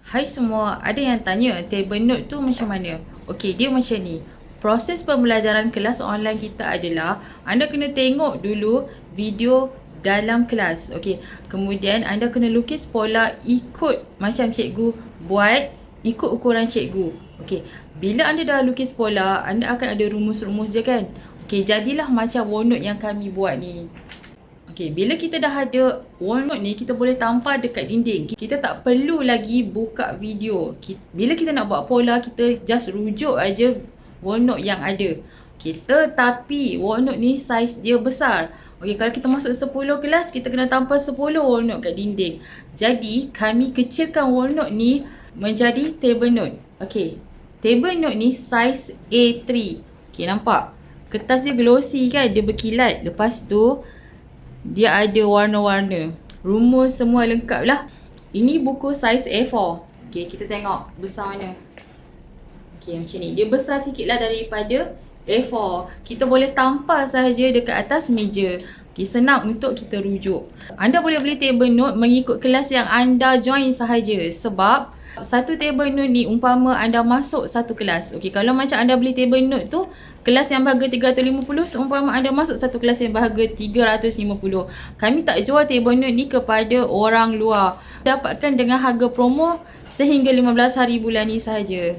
Hai semua, ada yang tanya table note tu macam mana? Okey, dia macam ni. Proses pembelajaran kelas online kita adalah anda kena tengok dulu video dalam kelas. Okey, kemudian anda kena lukis pola ikut macam cikgu buat, ikut ukuran cikgu. Okey, bila anda dah lukis pola, anda akan ada rumus-rumus dia kan? Okey, jadilah macam OneNote yang kami buat ni. Okay, bila kita dah ada OneNote ni, kita boleh tampal dekat dinding. Kita tak perlu lagi buka video. Bila kita nak buat pola, kita just rujuk aja OneNote yang ada. Okay, tetapi OneNote ni saiz dia besar. Okay, kalau kita masuk 10 kelas, kita kena tampal 10 OneNote kat dinding. Jadi, kami kecilkan OneNote ni menjadi table note. Okay, table note ni saiz A3. Okay, nampak? Kertas dia glossy kan? Dia berkilat. Lepas tu, dia ada warna-warna. Rumus semua lengkap lah. Ini buku saiz A4. Okay, kita tengok besar mana. Okay, macam ni. Dia besar sikit lah daripada A4. Kita boleh tampal sahaja dekat atas meja. Okay, senang untuk kita rujuk. Anda boleh beli table note mengikut kelas yang anda join sahaja. Sebab satu table note ni umpama anda masuk satu kelas. Okey, kalau macam anda beli table note tu kelas yang berharga 350, seumpama anda masuk satu kelas yang berharga 350. Kami tak jual table note ni kepada orang luar. Dapatkan dengan harga promo sehingga 15 hari bulan ni sahaja.